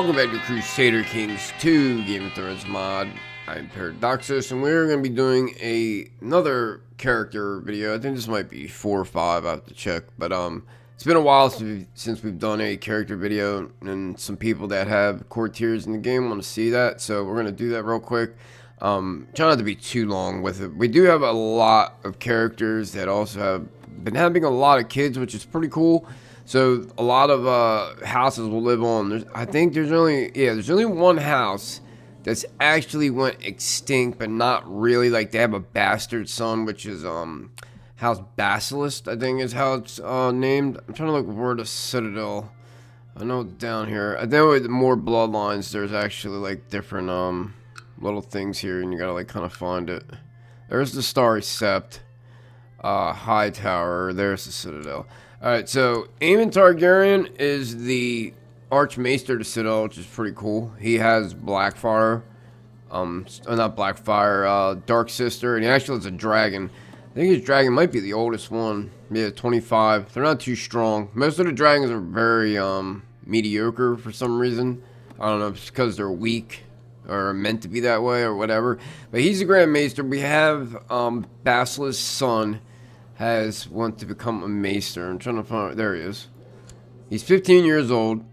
Welcome back to Crusader Kings 2 Game of Thrones mod. I'm Paradoxus, and we're going to be doing another character video. I think this might be 4 or 5, I have to check. But it's been a while since we've done a character video, and some people that have courtiers in the game want to see that. So we're going to do that real quick. Try not to be too long with it. We do have a lot of characters that also have been having a lot of kids, which is pretty cool. So a lot of houses will live on. I think there's only one house that's actually went extinct, but not really. Like, they have a bastard son, which is House Basilisk, I think is how it's named. I'm trying to look for the Citadel. I know it's down here. I think with more bloodlines, there's actually like different little things here, and you gotta like kind of find it. There's the Starry Sept, High Tower. There's the Citadel. Alright, so Eamon Targaryen is the Archmaester to Citadel, which is pretty cool. He has Blackfire, not Blackfire, Dark Sister, and he actually has a dragon. I think his dragon might be the oldest one. Yeah, 25. They're not too strong. Most of the dragons are very mediocre for some reason. I don't know if it's because they're weak or meant to be that way or whatever. But he's a Grand Maester. We have Basilisk's son want to become a Maester. I'm trying to find. There he is. He's 15 years old.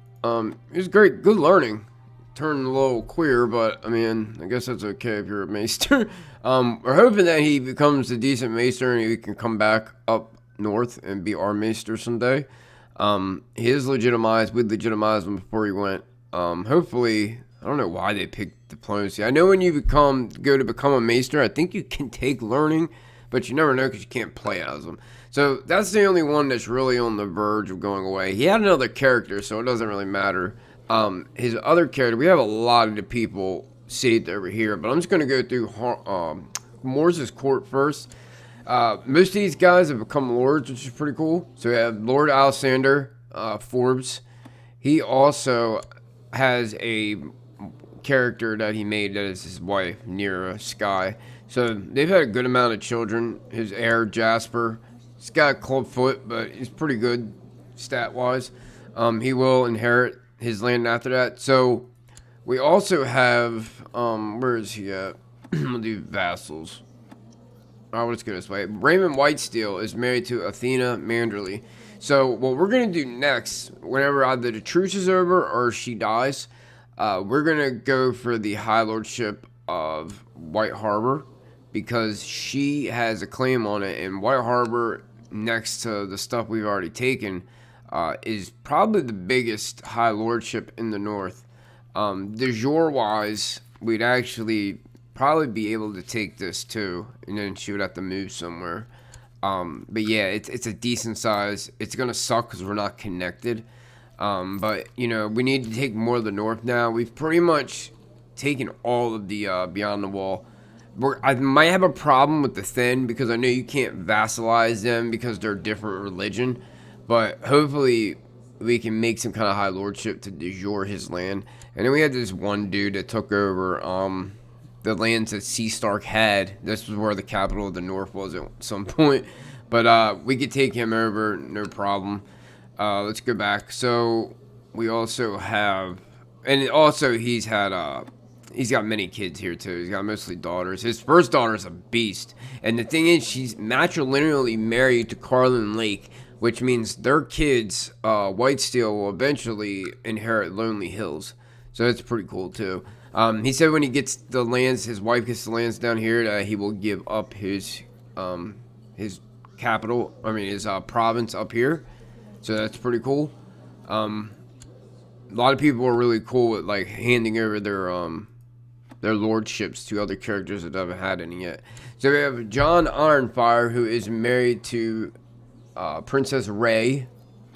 He's great, good learning. Turned a little queer, but I mean, I guess that's okay if you're a Maester. We're hoping that he becomes a decent Maester and he can come back up north and be our Maester someday. He is legitimized. We'd legitimize him before he went. Hopefully, I don't know why they picked diplomacy. I know when you go to become a Maester, I think you can take learning, but you never know because you can't play as them. So that's the only one that's really on the verge of going away. He had another character, so it doesn't really matter. His other character, we have a lot of the people saved over here, but I'm just going to go through Morse's court first. Most of these guys have become lords, which is pretty cool. So we have Lord Alexander Forbes. He also has a character that he made that is his wife, Nira Sky. So they've had a good amount of children. His heir, Jasper, he's got a clubfoot, but he's pretty good stat-wise. He will inherit his land after that. So we also have, where is he at? We'll do vassals. Let's go this way. Raymond Whitehill is married to Athena Manderley. So what we're going to do next, whenever either the truce is over or she dies, we're going to go for the High Lordship of White Harbor, because she has a claim on it, and White Harbor, next to the stuff we've already taken, is probably the biggest High Lordship in the north. De jure-wise, we'd actually probably be able to take this too, and then she would have to move somewhere. But yeah, it's a decent size. It's going to suck because we're not connected. But, you know, we need to take more of the north now. We've pretty much taken all of the Beyond the Wall. I might have a problem with the Thin, because I know you can't vassalize them because they're a different religion. But hopefully we can make some kind of high lordship to de jure his land. And then we had this one dude that took over the lands that C Stark had. This was where the capital of the north was at some point. But we could take him over, no problem. Let's go back. So we also have, and also he's got many kids here too. He's got mostly daughters. His first daughter is a beast, and the thing is, she's matrilineally married to Carlin Lake, which means their kids, Whitehill, will eventually inherit Lonely Hills. So that's pretty cool too. He said when he gets the lands, his wife gets the lands down here, that he will give up his capital. I mean his province up here. So that's pretty cool. A lot of people are really cool with like handing over their lordships to other characters that haven't had any yet. So we have John Ironfire, who is married to Princess Rhae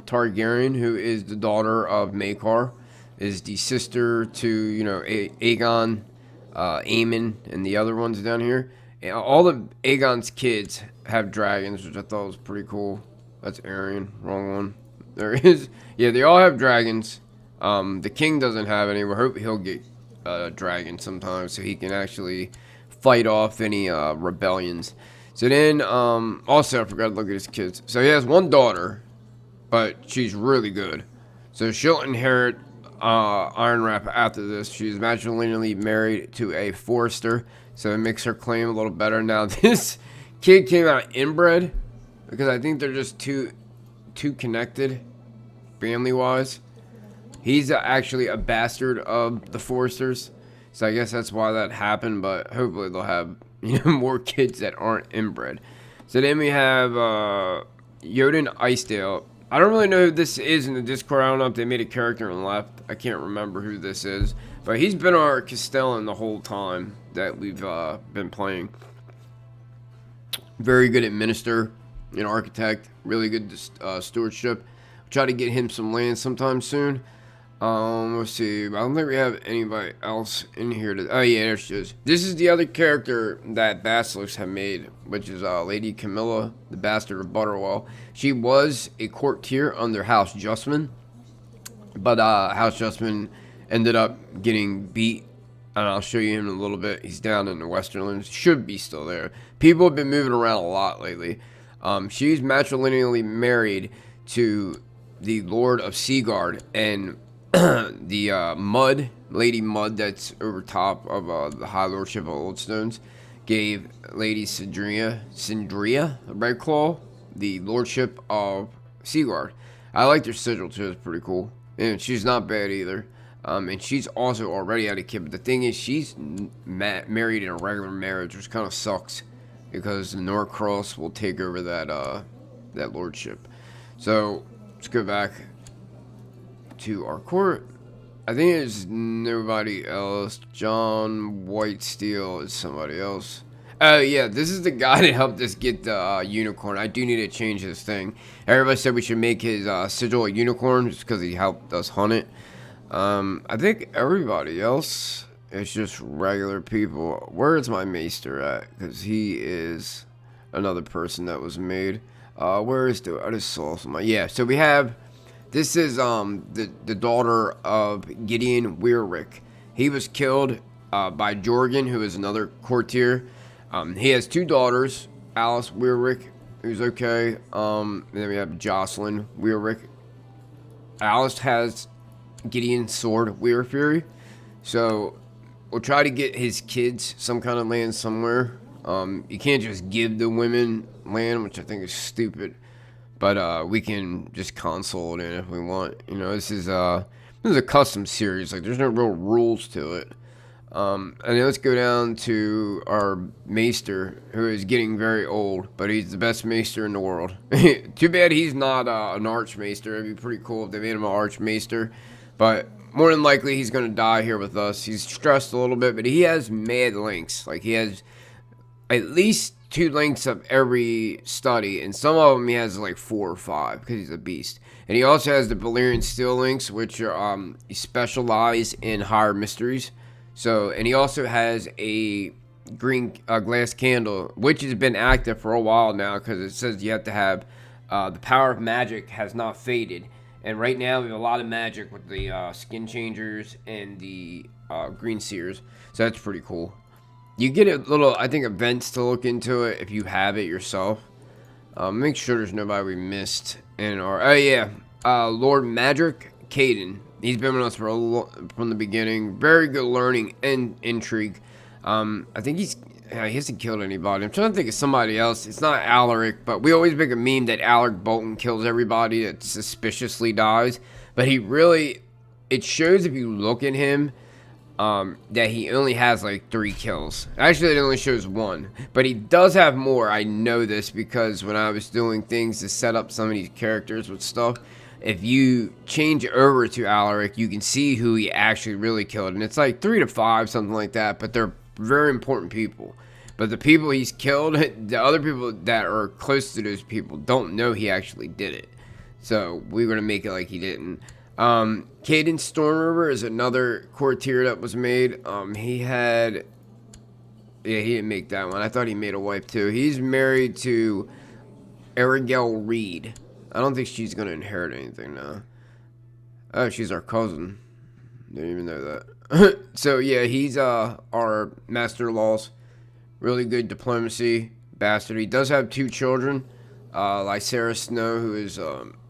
Targaryen, who is the daughter of Maekar, is the sister to, you know, Aegon, Aemon, and the other ones down here. And all of Aegon's kids have dragons, which I thought was pretty cool. That's Arryn, wrong one. There is. Yeah, they all have dragons. The king doesn't have any. We hope he'll get a dragon sometime so he can actually fight off any rebellions. So then, also I forgot to look at his kids. So he has one daughter, but she's really good. So she'll inherit Iron Wrap after this. She's matrimonially married to a Forester, so it makes her claim a little better. Now, this kid came out inbred because I think they're just too connected, family-wise. He's actually a bastard of the Foresters, so I guess that's why that happened. But hopefully they'll have more kids that aren't inbred. So then we have Yoden Icedale. I don't really know who this is in the Discord. I don't know if they made a character and left. I can't remember who this is. But he's been our Castellan the whole time that we've been playing. Very good Minister, Architect. Really good stewardship. Try to get him some land sometime soon. Let's see. I don't think we have anybody else in here. Oh, yeah, there she is. This is the other character that Basilisks have made, which is Lady Camilla, the Bastard of Butterwell. She was a courtier under House Justman, but House Justman ended up getting beat, and I'll show you him in a little bit. He's down in the Westerlands. Should be still there. People have been moving around a lot lately. She's matrilineally married to the Lord of Seaguard, and the Lady Mud that's over top of the High Lordship of Oldstones gave Lady Sindria Redclaw the Lordship of Seaguard. I liked her sigil too, it's pretty cool. And she's not bad either. And she's also already had a kid, but the thing is, she's married in a regular marriage, which kind of sucks, because the Norcross will take over that lordship. So, let's go back to our court. I think there's nobody else. John Whitesteel is somebody else. Oh yeah, this is the guy that helped us get the unicorn. I do need to change this thing. Everybody said we should make his sigil a unicorn just because he helped us hunt it. I think everybody else is just regular people. Where is my Maester at? Because he is another person that was made. Where is I just saw somebody. Yeah, so we have. This is the daughter of Gideon Weirwick. He was killed by Jorgen, who is another courtier. He has two daughters, Alice Weirwick, who's okay. And then we have Jocelyn Weirwick. Alice has Gideon's sword, Weirfury. So we'll try to get his kids some kind of land somewhere. You can't just give the women land, which I think is stupid. But we can just console it in if we want. This is a custom series. Like, there's no real rules to it. And then let's go down to our Maester, who is getting very old, but he's the best Maester in the world. Too bad he's not an Archmaester. It'd be pretty cool if they made him an Archmaester. But more than likely, he's going to die here with us. He's stressed a little bit, but he has mad links. Like, he has at least 2 links of every study, and some of them he has like 4 or 5 because he's a beast. And he also has the Valyrian Steel links, which are specialize in higher mysteries. So, and he also has a green glass candle, which has been active for a while now because it says you have to have the power of magic has not faded. And right now we have a lot of magic with the skin changers and the green seers, so that's pretty cool. You get a little, I think, events to look into it if you have it yourself. Make sure there's nobody we missed in our... Oh, yeah. Lord Madrick Kaden. He's been with us from the beginning. Very good learning and intrigue. I think he hasn't killed anybody. I'm trying to think of somebody else. It's not Alaric, but we always make a meme that Alaric Bolton kills everybody that suspiciously dies. But he really... It shows if you look at him... that he only has like 3 kills. Actually, it only shows 1, but he does have more. I know this because when I was doing things to set up some of these characters with stuff, if you change over to Alaric, you can see who he actually really killed, and it's like 3 to 5, something like that. But they're very important people. But the people he's killed, the other people that are close to those people don't know he actually did it. So we're gonna make it like he didn't. Cadence Stormriver is another courtier that was made. He didn't make that one. I thought he made a wife too. He's married to Erigel Reed. I don't think she's gonna inherit anything now. Oh, she's our cousin. Didn't even know that. So yeah, he's our Master Laws. Really good diplomacy bastard. He does have 2 children. Lysera Snow, who is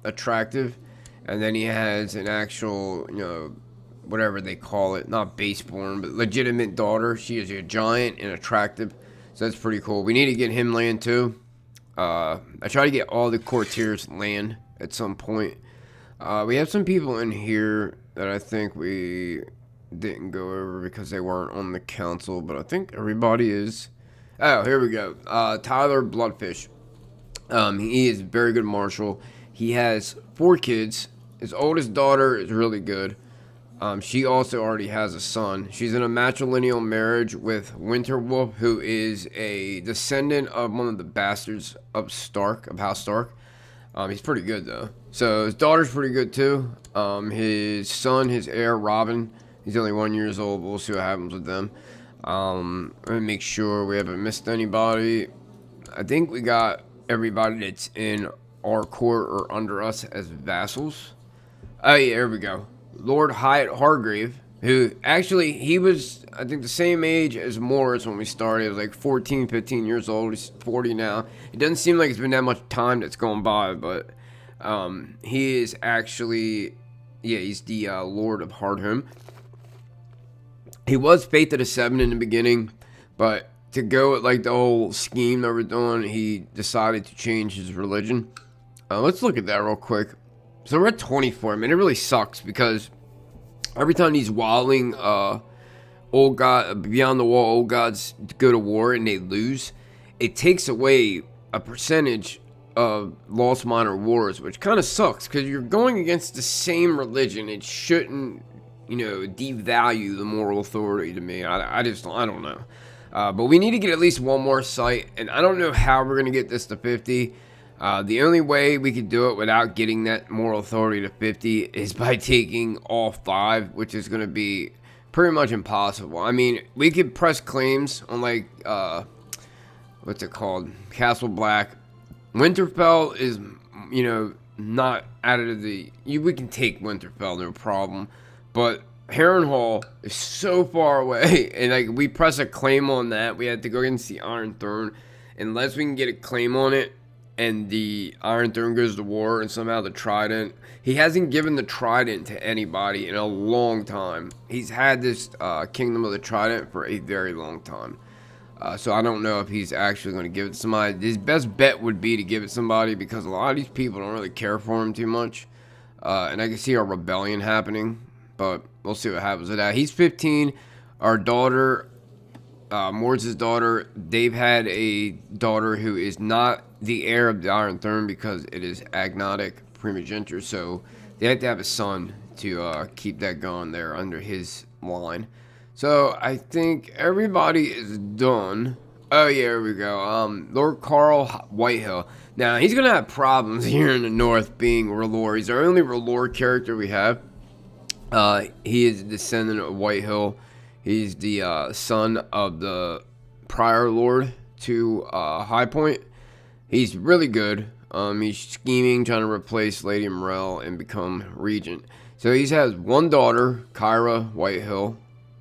attractive. And then he has an actual, whatever they call it, not baseborn, but legitimate daughter. She is a giant and attractive, so that's pretty cool. We need to get him land too. I try to get all the courtiers land at some point. We have some people in here that I think we didn't go over because they weren't on the council, but I think everybody is. Oh, here we go. Tyler Bloodfish. He is a very good marshal. He has 4 kids. His oldest daughter is really good. She also already has a son. She's in a matrilineal marriage with Winterwolf, who is a descendant of one of the bastards of House Stark. He's pretty good, though. So his daughter's pretty good, too. His son, his heir, Robin, he's only 1 year old. We'll see what happens with them. Let me make sure we haven't missed anybody. I think we got everybody that's in our court or under us as vassals. Oh, yeah, here we go. Lord Hyatt Hargrave, who actually, he was, I think, the same age as Morris when we started. He was like 14, 15 years old. He's 40 now. It doesn't seem like it's been that much time that's gone by, but he is actually, yeah, he's the Lord of Hardhome. He was Faith of the Seven in the beginning, but to go with like the whole scheme that we're doing, he decided to change his religion. Let's look at that real quick. So we're at 24. I mean, it really sucks because every time these wildling old god beyond the wall old gods go to war and they lose, it takes away a percentage of lost minor wars, which kind of sucks because you're going against the same religion. It shouldn't, you know, devalue the moral authority to me. I don't know. But we need to get at least one more site, and I don't know how we're going to get this to 50. The only way we could do it without getting that moral authority to 50 is by taking all 5, which is going to be pretty much impossible. I mean, we could press claims on, like, what's it called? Castle Black. Winterfell is, you know, not added to the... we can take Winterfell, no problem. But Harrenhal is so far away, and, like, we press a claim on that. We had to go against the Iron Throne. Unless we can get a claim on it, and the Iron Throne goes to war, and somehow the Trident... He hasn't given the Trident to anybody in a long time. He's had this Kingdom of the Trident for a very long time. So I don't know if he's actually going to give it to somebody. His best bet would be to give it to somebody because a lot of these people don't really care for him too much. And I can see a rebellion happening, but we'll see what happens with that. He's 15. Our daughter... Mords' daughter, they've had a daughter who is not the heir of the Iron Throne because it is agnostic primogeniture, so they have to have a son to keep that going there under his line. So I think everybody is done. Oh yeah, here we go. Lord Carl Whitehill. Now he's gonna have problems here in the north being R'hllor. He's our only R'hllor character we have. He is a descendant of Whitehill. He's the son of the prior lord to High Point. He's really good. He's scheming, trying to replace Lady Morell and become regent. So he has one daughter, Kyra Whitehill.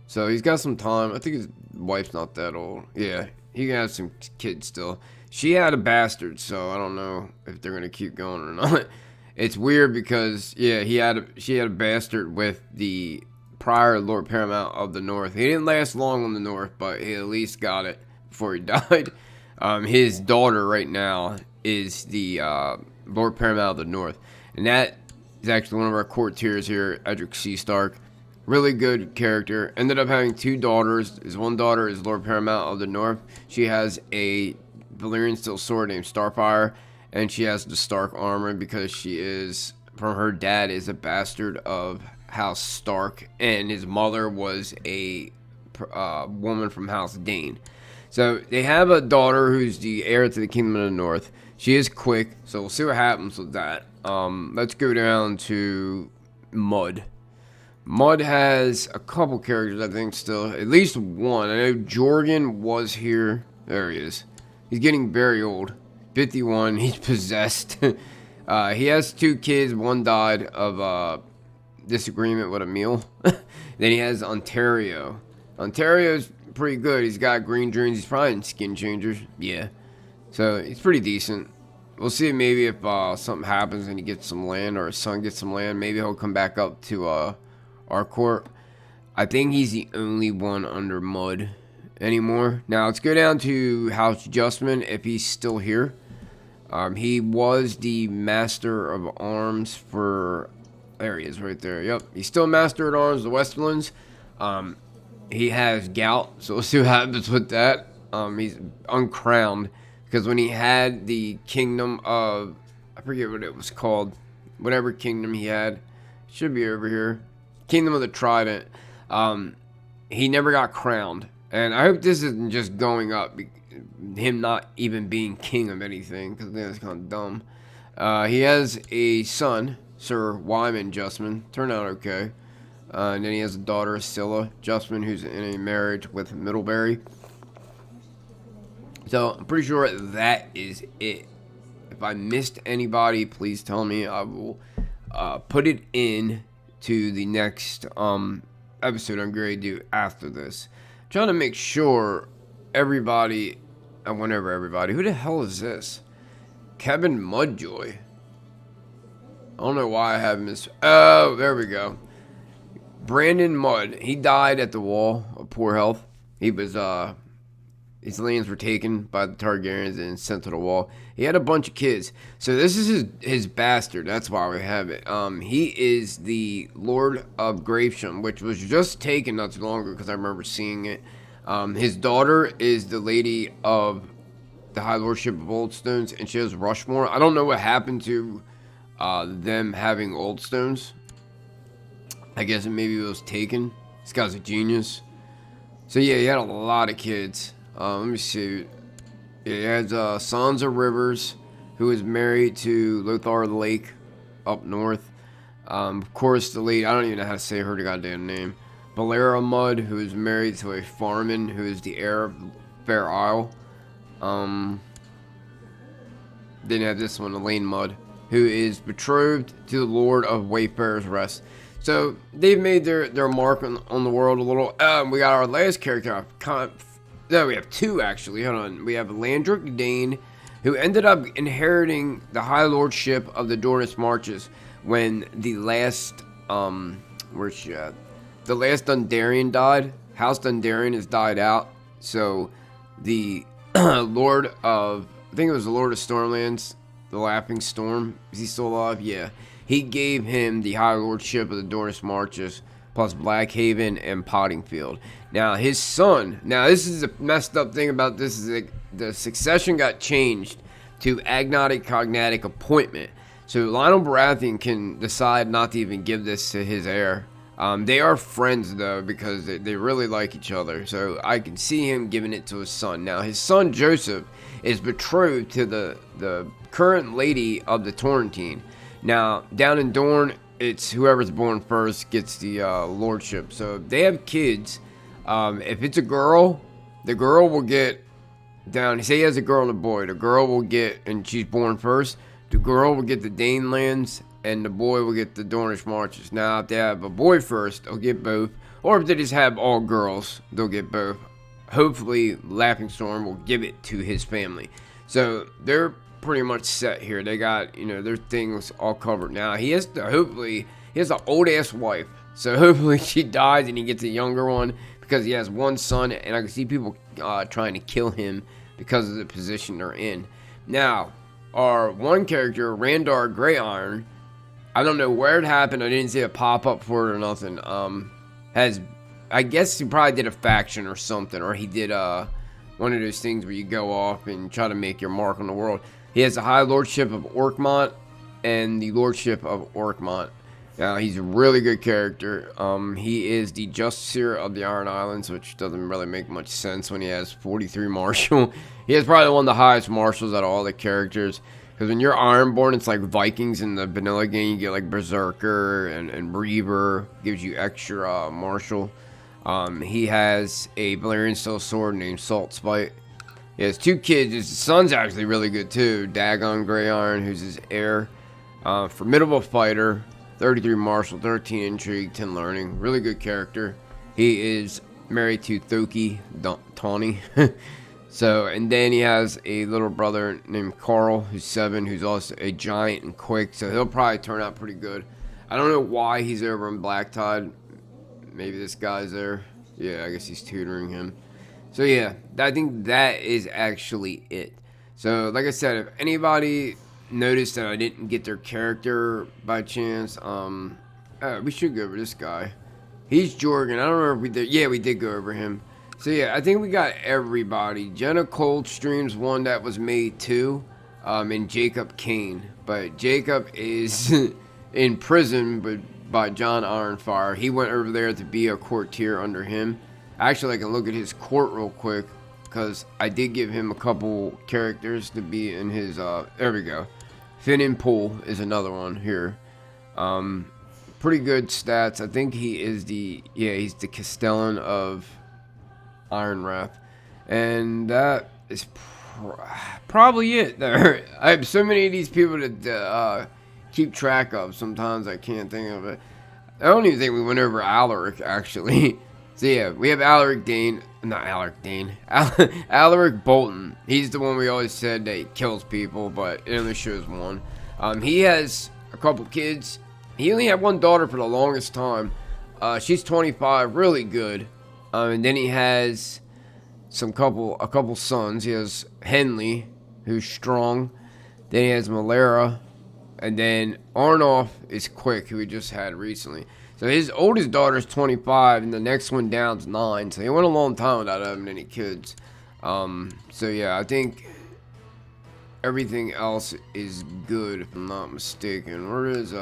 So he's got some time. I think his wife's not that old. Yeah, he can have some kids still. She had a bastard, so I don't know if they're gonna keep going or not. It's weird because she had a bastard with the prior Lord Paramount of the North. He didn't last long on the North, but he at least got it before he died. His daughter right now is the Lord Paramount of the North, and that is actually one of our courtiers here, Edric C Stark. Really good character. Ended up having 2 daughters. His one daughter is Lord Paramount of the North. She has a Valyrian steel sword named Starfire, and she has the Stark armor because she is, from her dad, is a bastard of House Stark, and his mother was a woman from House Dane. So they have a daughter who's the heir to the Kingdom of the North. She is quick, so we'll see what happens with that. Let's go down to Mud. Mud has a couple characters, I think, still. At least one. I know Jorgen was here. There he is. He's getting very old. 51. He's possessed. He has 2 kids. One died of disagreement with a meal. Then he has Ontario. Ontario's pretty good. He's got green dreams. He's probably in Skin Changers. Yeah. So he's pretty decent. We'll see maybe if something happens and he gets some land or his son gets some land. Maybe he'll come back up to our Harcourt. I think he's the only one under mud anymore. Now let's go down to House Justman if he's still here. He was the Master of Arms for... There he is right there. Yep, he's still Master at Arms of the Westerlands. He has gout, so we'll see what happens with that. He's uncrowned because when he had the kingdom of... I forget what it was called. Whatever kingdom he had. Should be over here. Kingdom of the Trident. He never got crowned. And I hope this isn't just going up. Him not even being king of anything. Because that's kind of dumb. He has a son, Sir Wyman Justman. Turned out okay. And then he has a daughter, Scylla Justman, who's in a marriage with Middlebury. So I'm pretty sure that is it. If I missed anybody, please tell me. I will put it in to the next episode I'm going to do after this. I'm trying to make sure everybody, whenever everybody, who the hell is this? Kevin Mudjoy. I don't know why I haven't missed. Oh, there we go. Brandon Mudd. He died at the Wall of poor health. He was his lands were taken by the Targaryens and sent to the Wall. He had a bunch of kids. So this is his bastard. That's why we have it. He is the Lord of Gravesham, which was just taken not too long ago because I remember seeing it. His daughter is the Lady of the High Lordship of Oldstones, and she has Rushmore. I don't know what happened to them having Oldstones. I guess maybe it was taken. This guy's a genius. So yeah, he had a lot of kids. Let me see. Yeah, he has Sansa Rivers, who is married to Lothar the Lake up north. Of course, the lady, I don't even know how to say her goddamn name. Malara Mudd, who is married to a Farman, who is the heir of Fair Isle. Then you have this one, Elaine Mudd, who is betrothed to the Lord of Wayfarer's Rest. So they've made their mark on the world a little. We got our last character. No, we have two actually. Hold on. We have Landrick Dean, who ended up inheriting the High Lordship of the Dornish Marches when the last where's she at? The last Dondarrion died. House Dondarrion has died out. So the Lord of, I think it was the Lord of Stormlands, the Laughing Storm. Is he still alive? Yeah. He gave him the High Lordship of the Dornish Marches, plus Blackhaven and Pottingfield. Now, his son, now this is the messed up thing about this, is that the succession got changed to agnatic cognatic appointment. So Lionel Baratheon can decide not to even give this to his heir. They are friends, though, because they really like each other. So I can see him giving it to his son. Now, his son, Joseph, is betrothed to the current lady of the Torrentine. Now, down in Dorne, it's whoever's born first gets the lordship. So they have kids. If it's a girl, the girl will get down. Say he has a girl and a boy. The girl will get, and she's born first, the girl will get the Dane lands, and the boy will get the Dornish Marches. Now, if they have a boy first, they'll get both. Or if they just have all girls, they'll get both. Hopefully, Laughing Storm will give it to his family. So they're pretty much set here. They got, their things all covered. Now, he has an old ass wife. So hopefully she dies and he gets a younger one, because he has one son, and I can see people trying to kill him because of the position they're in. Now, our one character, Randar Greyiron, I don't know where it happened. I didn't see a pop-up for it or nothing. I guess he probably did a faction or something, or he did one of those things where you go off and try to make your mark on the world. He has the High Lordship of Orkmont and the Lordship of Orkmont. Now, he's a really good character. He is the Justicer of the Iron Islands, which doesn't really make much sense when he has 43 Marshal. He has probably one of the highest Marshals out of all the characters. Because when you're Ironborn, it's like Vikings in the vanilla game. You get like Berserker and Reaver. Gives you extra Marshal. He has a Valyrian Steel Sword named Salt Spite. He has two kids. His son's actually really good too. Dagon Greyiron, who's his heir. Formidable fighter. 33 Marshal, 13 Intrigue, 10 Learning. Really good character. He is married to Thoki Tawny. So, and then he has a little brother named Carl, who's 7, who's also a giant and quick. So he'll probably turn out pretty good. I don't know why he's over in Black Tide. maybe this guy's there. Yeah, I guess he's tutoring him. So yeah, I think that is actually it. So like I said, if anybody noticed that I didn't get their character by chance, we should go over this guy. He's Jorgen. I don't remember if we did. Yeah, we did go over him. So yeah, I think we got everybody. Jenna Coldstream's one that was made too, and Jacob Kane. But Jacob is in prison by John Ironfire. He went over there to be a courtier under him. Actually, I can look at his court real quick because I did give him a couple characters to be in his. There we go. Finn Pool is another one here. Pretty good stats. I think he is he's the Castellan of Ironwrath, and that is probably it. There, I have so many of these people to keep track of. Sometimes I can't think of it. I don't even think we went over Alaric actually. So yeah, we have Alaric Dean, not Alaric Dean, Alaric Bolton. He's the one we always said that he kills people, but it only shows one. He has a couple kids. He only had one daughter for the longest time. She's 25, really good. And then he has a couple sons. He has Henley, who's strong. Then he has Malara, and then Arnulf is quick, who we just had recently. So his oldest daughter's 25, and the next one down's 9. So he went a long time without having any kids. So yeah, I think everything else is good, if I'm not mistaken. Where is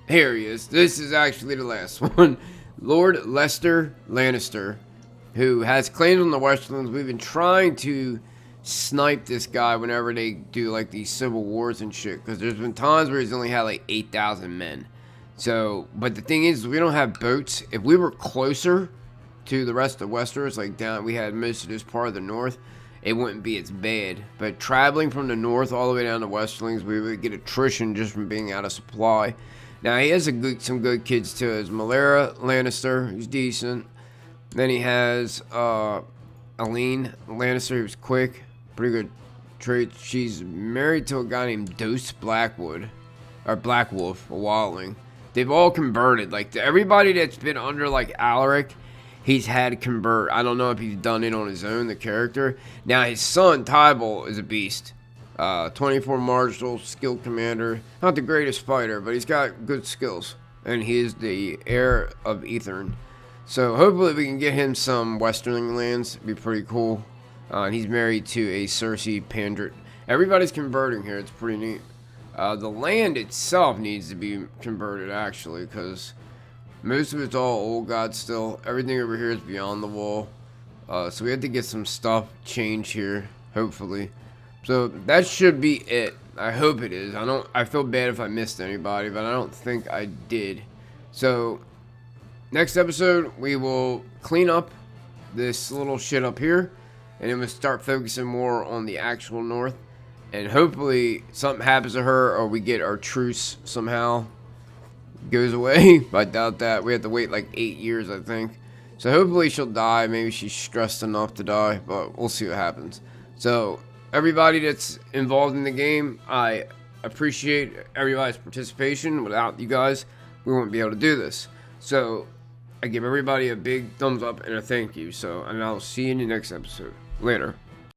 here he is. This is actually the last one. Lord Maester Lannister, who has claims on the Westlands. We've been trying to snipe this guy whenever they do like these civil wars and shit, because there's been times where he's only had like 8,000 men. So, but the thing is, we don't have boats. If we were closer to the rest of Westeros, like down, we had most of this part of the north, it wouldn't be as bad. But traveling from the north all the way down to Westerlings, we would get attrition just from being out of supply. Now, he has some good kids, too. There's Malara Lannister, who's decent. Then he has Aline Lannister, who's quick. Pretty good traits. She's married to a guy named Dose Blackwood. Or Blackwolf, a wildling. They've all converted. Like, everybody that's been under, like, Alaric, he's had convert. I don't know if he's done it on his own, the character. Now, his son, Tybalt, is a beast. 24 martial, skilled commander. Not the greatest fighter, but he's got good skills. And he is the heir of Ethern. So hopefully we can get him some Westerling lands. It'd be pretty cool. And he's married to a Cersei Pandrit. Everybody's converting here. It's pretty neat. The land itself needs to be converted, actually, because most of it's all old god still. Everything over here is beyond the wall. So we have to get some stuff changed here, hopefully. So that should be it. I hope it is. I feel bad if I missed anybody, but I don't think I did. So next episode, we will clean up this little shit up here, and then we'll start focusing more on the actual north. And hopefully something happens to her, or we get our truce somehow goes away. I doubt that. We have to wait like 8 years, I think. So hopefully she'll die. Maybe she's stressed enough to die, but we'll see what happens. So everybody that's involved in the game, I appreciate everybody's participation. Without you guys, we wouldn't be able to do this. So I give everybody a big thumbs up and a thank you. So, and I'll see you in the next episode. Later.